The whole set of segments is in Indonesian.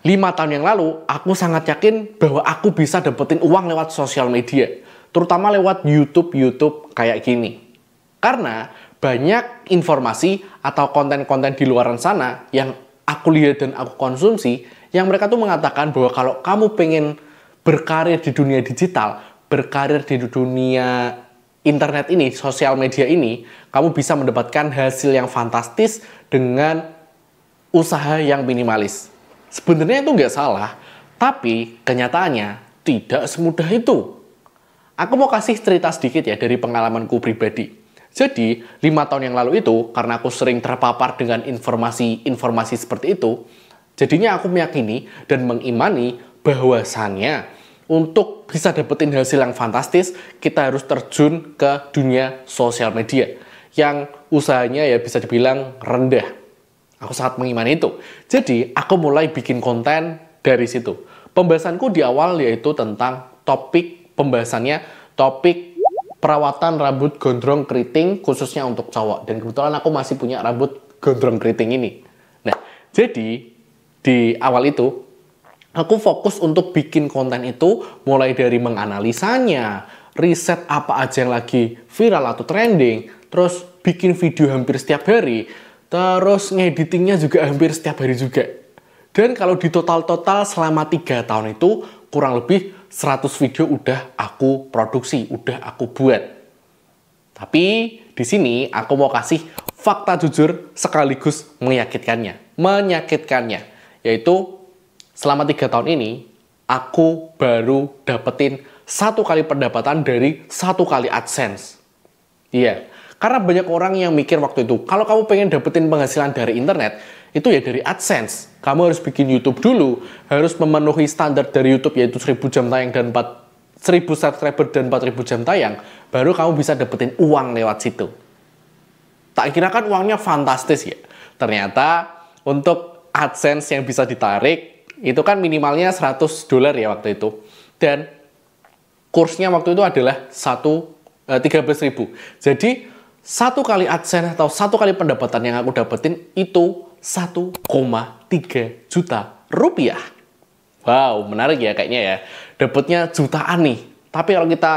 5 tahun yang lalu, aku sangat yakin bahwa aku bisa dapetin uang lewat sosial media. Terutama lewat YouTube kayak gini. Karena banyak informasi atau konten-konten di luar sana yang aku lihat dan aku konsumsi, yang mereka tuh mengatakan bahwa kalau kamu pengen berkarir di dunia digital, berkarir di dunia internet ini, sosial media ini, kamu bisa mendapatkan hasil yang fantastis dengan usaha yang minimalis. Sebenarnya itu nggak salah, tapi kenyataannya tidak semudah itu. Aku mau kasih cerita sedikit ya dari pengalamanku pribadi. Jadi, 5 tahun yang lalu itu, karena aku sering terpapar dengan informasi seperti itu, jadinya aku meyakini dan mengimani bahwasannya untuk bisa dapetin hasil yang fantastis, kita harus terjun ke dunia sosial media yang usahanya ya bisa dibilang rendah. Aku sangat mengimani itu. Jadi, aku mulai bikin konten dari situ. Pembahasanku di awal yaitu tentang topik perawatan rambut gondrong keriting khususnya untuk cowok. Dan kebetulan aku masih punya rambut gondrong keriting ini. Nah, jadi di awal itu aku fokus untuk bikin konten itu mulai dari menganalisanya, riset apa aja yang lagi viral atau trending, terus bikin video hampir setiap hari, terus ngeditingnya juga hampir setiap hari juga. Dan kalau di total selama 3 tahun itu, kurang lebih 100 video udah aku produksi, udah aku buat. Tapi di sini aku mau kasih fakta jujur sekaligus menyakitkannya. Yaitu selama 3 tahun ini, aku baru dapetin 1 kali pendapatan dari 1 kali AdSense. Iya. Karena banyak orang yang mikir waktu itu, kalau kamu pengen dapetin penghasilan dari internet, itu ya dari AdSense. Kamu harus bikin YouTube dulu, harus memenuhi standar dari YouTube yaitu 1000 jam tayang dan 1000 subscriber dan 4000 jam tayang, baru kamu bisa dapetin uang lewat situ. Tak kira kan uangnya fantastis ya. Ternyata untuk AdSense yang bisa ditarik, itu kan minimalnya $100 ya waktu itu. Dan kursnya waktu itu adalah 13.000. Jadi 1 kali AdSense atau 1 kali pendapatan yang aku dapetin itu 1,3 juta rupiah. Wow, menarik ya kayaknya ya. Dapatnya jutaan nih. Tapi kalau kita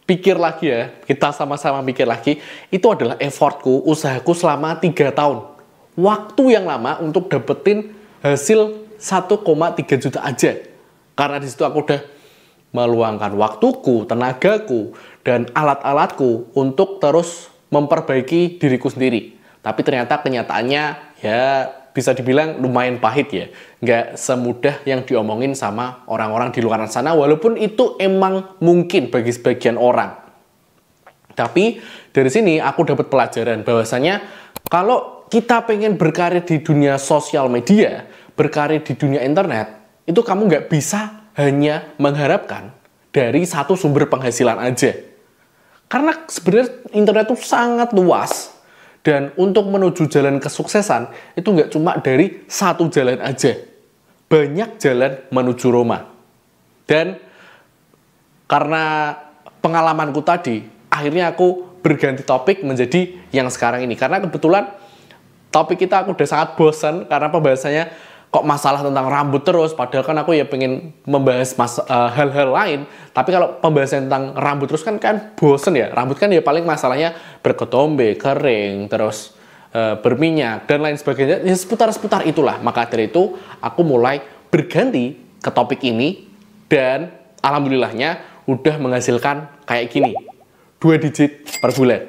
pikir lagi ya, kita sama-sama pikir lagi, itu adalah effortku, usahaku selama 3 tahun. Waktu yang lama untuk dapetin hasil 1,3 juta aja. Karena di situ aku udah meluangkan waktuku, tenagaku, dan alat-alatku untuk terus memperbaiki diriku sendiri. Tapi ternyata kenyataannya ya bisa dibilang lumayan pahit ya. Nggak semudah yang diomongin sama orang-orang di luar sana, walaupun itu emang mungkin bagi sebagian orang. Tapi dari sini aku dapat pelajaran bahwasanya kalau kita pengen berkarir di dunia sosial media, berkarir di dunia internet, itu kamu nggak bisa hanya mengharapkan dari satu sumber penghasilan aja. Karena sebenarnya internet itu sangat luas. Dan untuk menuju jalan kesuksesan, itu nggak cuma dari satu jalan aja. Banyak jalan menuju Roma. Dan karena pengalamanku tadi, akhirnya aku berganti topik menjadi yang sekarang ini. Karena kebetulan topik kita aku udah sangat bosan karena pembahasannya kok masalah tentang rambut terus, padahal kan aku ya pengen membahas hal-hal lain. Tapi kalau pembahasan tentang rambut terus kan bosen ya. Rambut kan ya paling masalahnya berketombe, kering, terus berminyak dan lain sebagainya. Ya seputar-seputar itulah. Maka dari itu aku mulai berganti ke topik ini dan alhamdulillahnya udah menghasilkan kayak gini, 2 digit per bulan.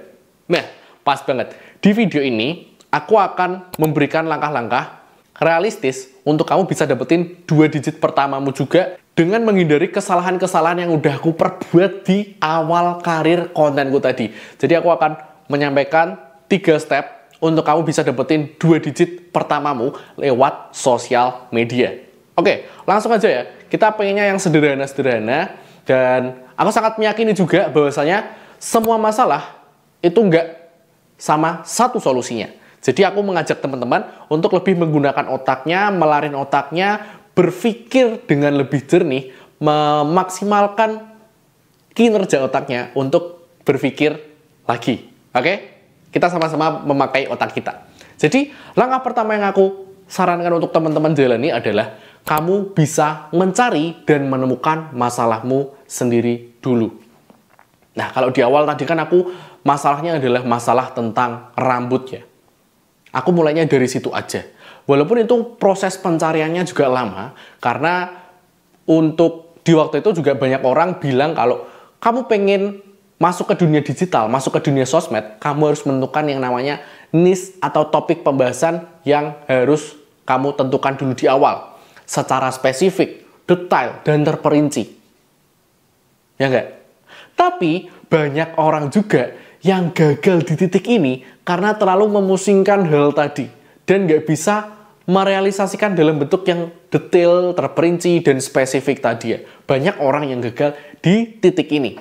Nah, pas banget. Di video ini aku akan memberikan langkah-langkah realistis untuk kamu bisa dapetin 2 digit pertamamu juga dengan menghindari kesalahan-kesalahan yang udah aku perbuat di awal karir kontenku tadi. Jadi aku akan menyampaikan 3 step untuk kamu bisa dapetin 2 digit pertamamu lewat sosial media. Oke, langsung aja ya. Kita pengennya yang sederhana-sederhana dan aku sangat meyakini juga bahwasanya semua masalah itu nggak sama satu solusinya. Jadi aku mengajak teman-teman untuk lebih menggunakan otaknya, melarin otaknya, berpikir dengan lebih jernih, memaksimalkan kinerja otaknya untuk berpikir lagi. Oke? Kita sama-sama memakai otak kita. Jadi langkah pertama yang aku sarankan untuk teman-teman jalani adalah kamu bisa mencari dan menemukan masalahmu sendiri dulu. Nah, kalau di awal tadi kan aku masalahnya adalah masalah tentang rambut ya. Aku mulainya dari situ aja. Walaupun itu proses pencariannya juga lama, karena untuk di waktu itu juga banyak orang bilang kalau kamu pengen masuk ke dunia digital, masuk ke dunia sosmed, kamu harus menentukan yang namanya niche atau topik pembahasan yang harus kamu tentukan dulu di awal. Secara spesifik, detail, dan terperinci. Ya enggak? Tapi banyak orang juga yang gagal di titik ini karena terlalu memusingkan hal tadi dan nggak bisa merealisasikan dalam bentuk yang detail, terperinci, dan spesifik tadi ya. Banyak orang yang gagal di titik ini.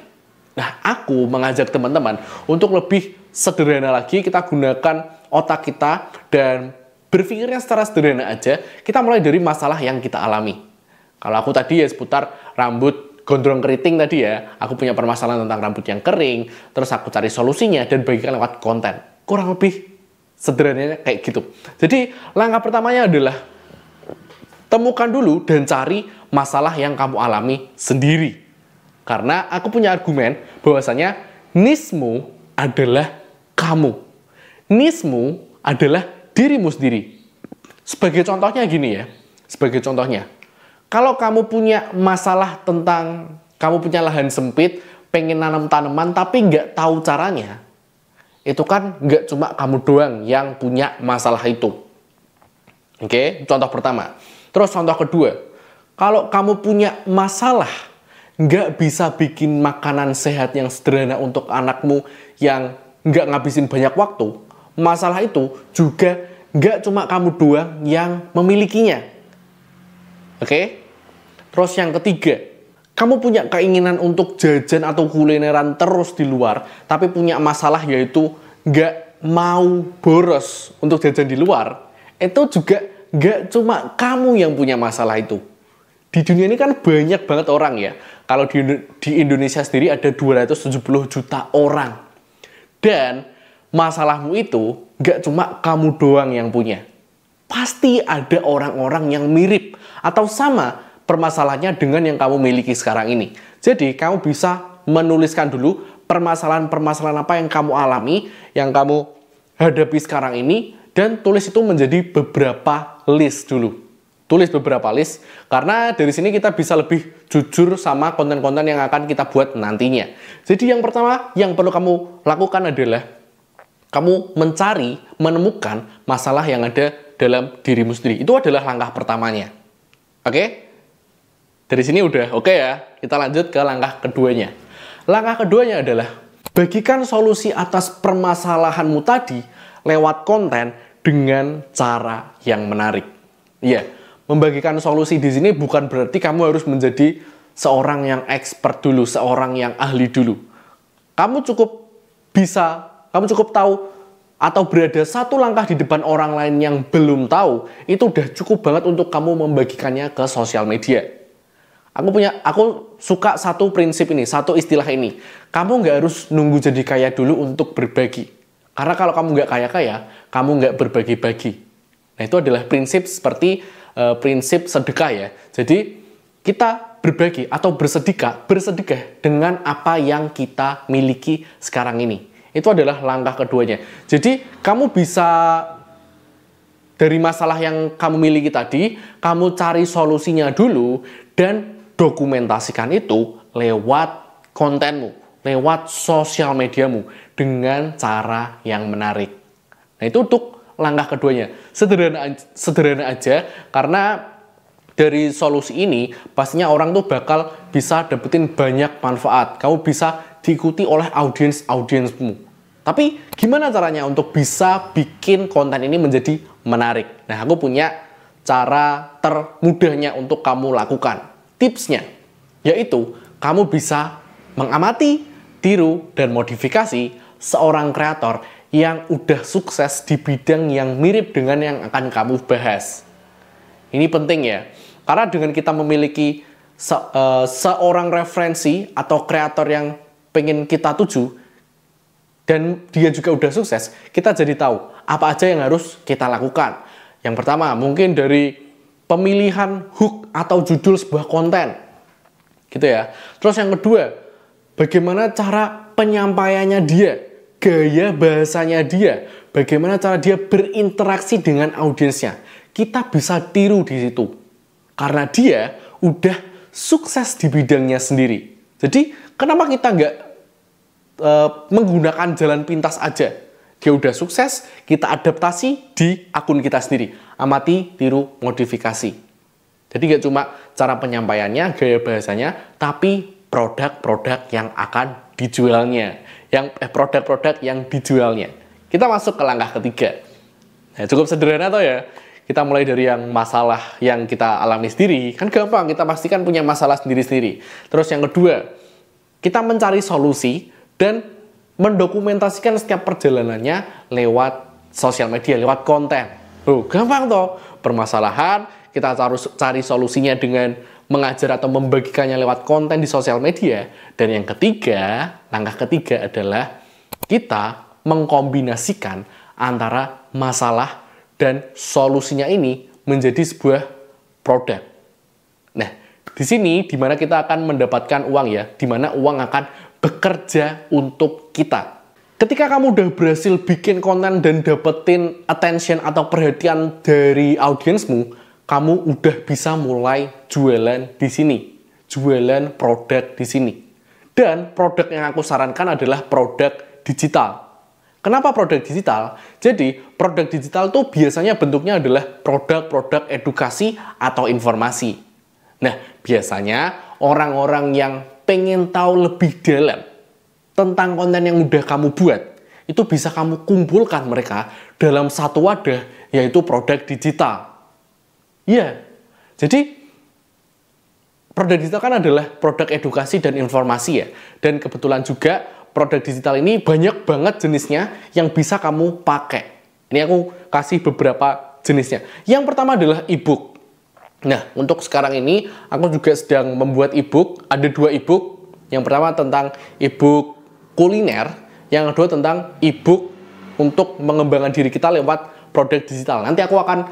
Nah, aku mengajak teman-teman untuk lebih sederhana lagi, kita gunakan otak kita dan berpikirnya secara sederhana aja. Kita mulai dari masalah yang kita alami. Kalau aku tadi ya seputar rambut gondrong keriting tadi ya, aku punya permasalahan tentang rambut yang kering, terus aku cari solusinya dan bagikan lewat konten. Kurang lebih sederhananya kayak gitu. Jadi langkah pertamanya adalah temukan dulu dan cari masalah yang kamu alami sendiri. Karena aku punya argumen bahwasanya niche-mu adalah kamu. Niche-mu adalah dirimu sendiri. Sebagai contohnya gini ya, sebagai contohnya, kalau kamu punya masalah tentang kamu punya lahan sempit, pengen nanam tanaman tapi nggak tahu caranya, itu kan nggak cuma kamu doang yang punya masalah itu. Oke, contoh pertama. Terus contoh kedua, kalau kamu punya masalah nggak bisa bikin makanan sehat yang sederhana untuk anakmu yang nggak ngabisin banyak waktu, masalah itu juga nggak cuma kamu doang yang memilikinya. Oke? Terus yang ketiga, kamu punya keinginan untuk jajan atau kulineran terus di luar, tapi punya masalah yaitu nggak mau boros untuk jajan di luar, itu juga nggak cuma kamu yang punya masalah itu. Di dunia ini kan banyak banget orang ya. Kalau di Indonesia sendiri ada 270 juta orang. Dan masalahmu itu nggak cuma kamu doang yang punya. Pasti ada orang-orang yang mirip atau sama permasalahannya dengan yang kamu miliki sekarang ini. Jadi, kamu bisa menuliskan dulu permasalahan-permasalahan apa yang kamu alami, yang kamu hadapi sekarang ini, dan tulis itu menjadi beberapa list dulu. Tulis beberapa list, karena dari sini kita bisa lebih jujur sama konten-konten yang akan kita buat nantinya. Jadi, yang pertama yang perlu kamu lakukan adalah kamu mencari, menemukan masalah yang ada dalam dirimu sendiri. Itu adalah langkah pertamanya. Oke? Dari sini udah oke ya, kita lanjut ke langkah keduanya. Langkah keduanya adalah bagikan solusi atas permasalahanmu tadi lewat konten dengan cara yang menarik. Iya, membagikan solusi di sini bukan berarti kamu harus menjadi seorang yang expert dulu, seorang yang ahli dulu. Kamu cukup tahu atau berada satu langkah di depan orang lain yang belum tahu, itu udah cukup banget untuk kamu membagikannya ke sosial media. Aku suka satu prinsip ini, satu istilah ini. Kamu nggak harus nunggu jadi kaya dulu untuk berbagi. Karena kalau kamu nggak kaya-kaya, kamu nggak berbagi-bagi. Nah, itu adalah prinsip seperti prinsip sedekah ya. Jadi, kita berbagi atau bersedekah dengan apa yang kita miliki sekarang ini. Itu adalah langkah keduanya. Jadi, kamu bisa dari masalah yang kamu miliki tadi, kamu cari solusinya dulu dan dokumentasikan itu lewat kontenmu, lewat sosial mediamu dengan cara yang menarik. Nah, itu untuk langkah keduanya. Sederhana aja, karena dari solusi ini pastinya orang tuh bakal bisa dapetin banyak manfaat. Kamu bisa diikuti oleh audiensmu. Tapi gimana caranya untuk bisa bikin konten ini menjadi menarik? Nah, aku punya cara termudahnya untuk kamu lakukan. Tipsnya, yaitu kamu bisa mengamati, tiru, dan modifikasi seorang kreator yang udah sukses di bidang yang mirip dengan yang akan kamu bahas. Ini penting ya, karena dengan kita memiliki seorang referensi atau kreator yang pengen kita tuju, dan dia juga udah sukses, kita jadi tahu apa aja yang harus kita lakukan. Yang pertama, mungkin dari pemilihan hook atau judul sebuah konten. Gitu ya. Terus yang kedua, bagaimana cara penyampaiannya dia, gaya bahasanya dia, bagaimana cara dia berinteraksi dengan audiensnya. Kita bisa tiru di situ. Karena dia udah sukses di bidangnya sendiri. Jadi, kenapa kita nggak menggunakan jalan pintas aja? Dia udah sukses, kita adaptasi di akun kita sendiri. Amati, tiru, modifikasi. Jadi nggak cuma cara penyampaiannya, gaya bahasanya, tapi produk-produk yang akan dijualnya. Produk-produk yang dijualnya. Kita masuk ke langkah ketiga. Nah, cukup sederhana toh ya. Kita mulai dari yang masalah yang kita alami sendiri. Kan gampang, kita pastikan punya masalah sendiri-sendiri. Terus yang kedua, kita mencari solusi dan mendokumentasikan setiap perjalanannya lewat sosial media, lewat konten. Gampang toh. Permasalahan, kita cari solusinya dengan mengajar atau membagikannya lewat konten di sosial media. Dan yang ketiga, langkah ketiga adalah kita mengkombinasikan antara masalah dan solusinya ini menjadi sebuah produk. Nah, di sini dimana kita akan mendapatkan uang ya, dimana uang akan bekerja untuk kita. Ketika kamu udah berhasil bikin konten dan dapetin attention atau perhatian dari audiensmu, kamu udah bisa mulai jualan di sini, jualan produk di sini. Dan produk yang aku sarankan adalah produk digital. Kenapa produk digital? Jadi, produk digital tuh biasanya bentuknya adalah produk-produk edukasi atau informasi. Nah, biasanya orang-orang yang pengen tahu lebih dalam tentang konten yang udah kamu buat, itu bisa kamu kumpulkan mereka dalam satu wadah, yaitu produk digital. Ya, jadi produk digital kan adalah produk edukasi dan informasi ya. Dan kebetulan juga produk digital ini banyak banget jenisnya yang bisa kamu pakai. Ini aku kasih beberapa jenisnya. Yang pertama adalah e-book. Nah, untuk sekarang ini aku juga sedang membuat e-book. Ada 2 e-book. Yang pertama tentang e-book kuliner, yang kedua tentang e-book untuk mengembangkan diri kita lewat produk digital. Nanti aku akan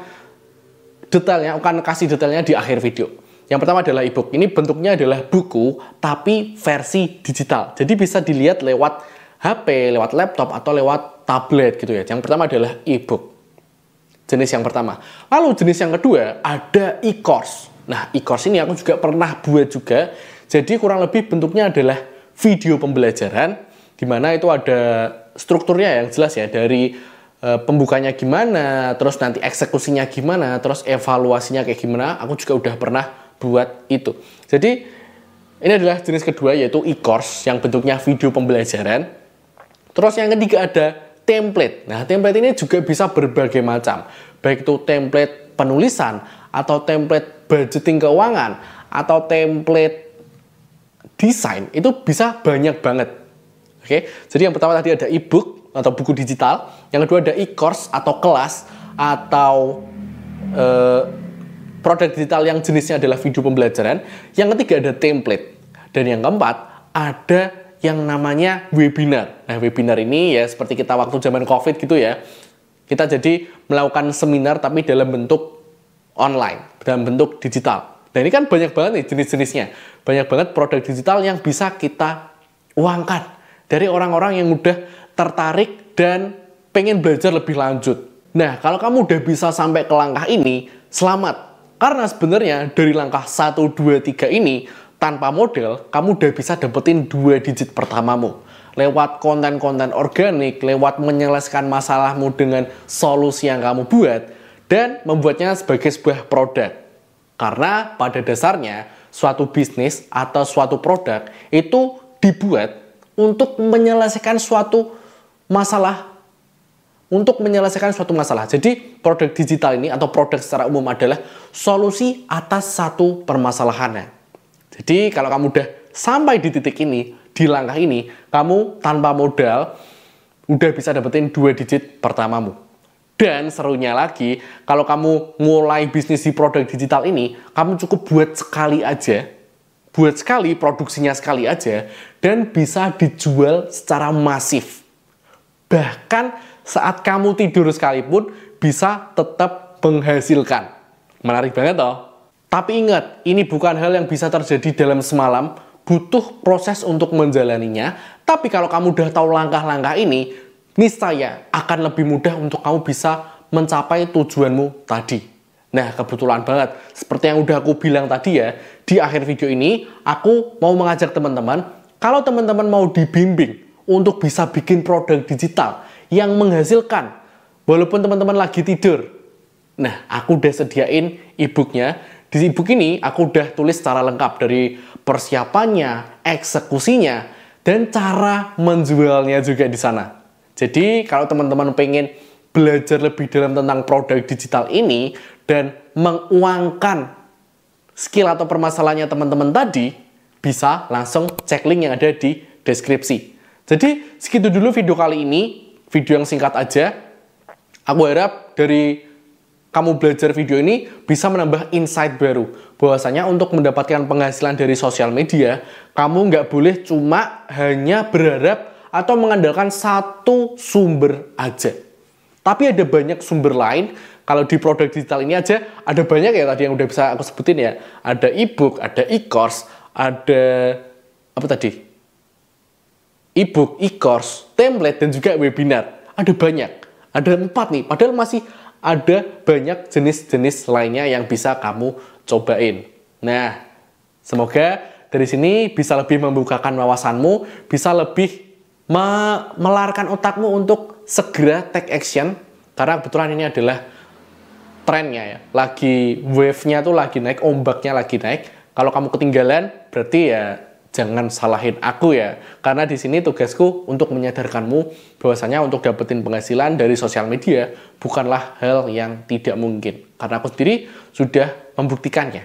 kasih detailnya di akhir video. Yang pertama adalah e-book. Ini bentuknya adalah buku tapi versi digital. Jadi bisa dilihat lewat HP, lewat laptop atau lewat tablet gitu ya. Yang pertama adalah e-book. Jenis yang pertama. Lalu jenis yang kedua ada e-course. Nah, e-course ini aku juga pernah buat juga. Jadi kurang lebih bentuknya adalah video pembelajaran, di mana itu ada strukturnya yang jelas ya, dari pembukanya gimana, terus nanti eksekusinya gimana, terus evaluasinya kayak gimana. Aku juga udah pernah buat itu. Jadi ini adalah jenis kedua, yaitu e-course yang bentuknya video pembelajaran. Terus yang ketiga ada template. Nah, template ini juga bisa berbagai macam. Baik itu template penulisan, atau template budgeting keuangan, atau template desain, itu bisa banyak banget. Oke, jadi yang pertama tadi ada e-book atau buku digital, yang kedua ada e-course atau kelas, atau produk digital yang jenisnya adalah video pembelajaran, yang ketiga ada template, dan yang keempat ada yang namanya webinar. Nah, webinar ini ya seperti kita waktu zaman COVID gitu ya. Kita jadi melakukan seminar tapi dalam bentuk online, dalam bentuk digital. Dan ini kan banyak banget nih jenis-jenisnya. Banyak banget produk digital yang bisa kita uangkan dari orang-orang yang udah tertarik dan pengen belajar lebih lanjut. Nah, kalau kamu udah bisa sampai ke langkah ini, selamat. Karena sebenarnya dari langkah 1, 2, 3 ini, tanpa modal, kamu udah bisa dapetin 2 digit pertamamu. Lewat konten-konten organik, lewat menyelesaikan masalahmu dengan solusi yang kamu buat, dan membuatnya sebagai sebuah produk. Karena pada dasarnya, suatu bisnis atau suatu produk itu dibuat untuk menyelesaikan suatu masalah. Jadi, produk digital ini atau produk secara umum adalah solusi atas satu permasalahannya. Jadi kalau kamu udah sampai di titik ini, di langkah ini, kamu tanpa modal udah bisa dapetin 2 digit pertamamu. Dan serunya lagi, kalau kamu mulai bisnis di produk digital ini, kamu cukup buat sekali aja, produksinya sekali aja, dan bisa dijual secara masif. Bahkan saat kamu tidur sekalipun bisa tetap menghasilkan. Menarik banget toh. Tapi ingat, ini bukan hal yang bisa terjadi dalam semalam, butuh proses untuk menjalaninya. Tapi kalau kamu udah tahu langkah-langkah ini, niscaya akan lebih mudah untuk kamu bisa mencapai tujuanmu tadi. Nah, kebetulan banget, seperti yang udah aku bilang tadi ya, di akhir video ini, aku mau mengajak teman-teman, kalau teman-teman mau dibimbing untuk bisa bikin produk digital yang menghasilkan, walaupun teman-teman lagi tidur. Nah, aku udah sediain e-booknya. Di e-book ini, aku udah tulis secara lengkap dari persiapannya, eksekusinya, dan cara menjualnya juga di sana. Jadi, kalau teman-teman pengen belajar lebih dalam tentang produk digital ini, dan menguangkan skill atau permasalahannya teman-teman tadi, bisa langsung cek link yang ada di deskripsi. Jadi, segitu dulu video kali ini. Video yang singkat aja. Aku harap dari kamu belajar video ini bisa menambah insight baru. Bahwasanya untuk mendapatkan penghasilan dari sosial media, kamu nggak boleh cuma hanya berharap atau mengandalkan satu sumber aja. Tapi ada banyak sumber lain. Kalau di produk digital ini aja, ada banyak ya tadi yang udah bisa aku sebutin ya. Ada e-book, ada e-course, ada apa tadi? E-book, e-course, template, dan juga webinar. Ada banyak. Ada 4 nih, padahal masih ada banyak jenis-jenis lainnya yang bisa kamu cobain. Nah, semoga dari sini bisa lebih membukakan wawasanmu, bisa lebih melarkan otakmu untuk segera take action. Karena kebetulan ini adalah trennya ya. Lagi wave-nya tuh lagi naik, ombaknya lagi naik. Kalau kamu ketinggalan, berarti ya jangan salahin aku ya. Karena di sini tugasku untuk menyadarkanmu bahwasanya untuk dapetin penghasilan dari sosial media bukanlah hal yang tidak mungkin. Karena aku sendiri sudah membuktikannya.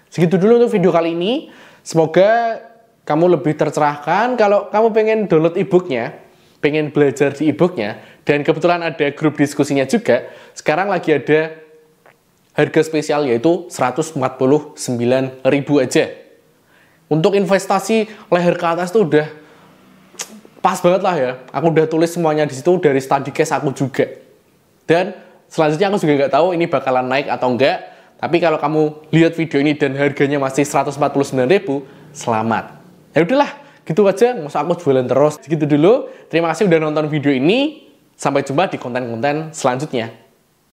Segitu dulu untuk video kali ini. Semoga kamu lebih tercerahkan. Kalau kamu pengen download e-booknya, pengen belajar di e-booknya, dan kebetulan ada grup diskusinya juga, sekarang lagi ada harga spesial yaitu 149.000 aja. Untuk investasi leher ke atas tuh udah pas banget lah ya. Aku udah tulis semuanya di situ dari study case aku juga. Dan selanjutnya aku juga nggak tahu ini bakalan naik atau enggak. Tapi kalau kamu lihat video ini dan harganya masih 149.000, selamat. Ya udahlah, gitu aja. Masa aku jualan terus. Segitu dulu. Terima kasih udah nonton video ini. Sampai jumpa di konten-konten selanjutnya.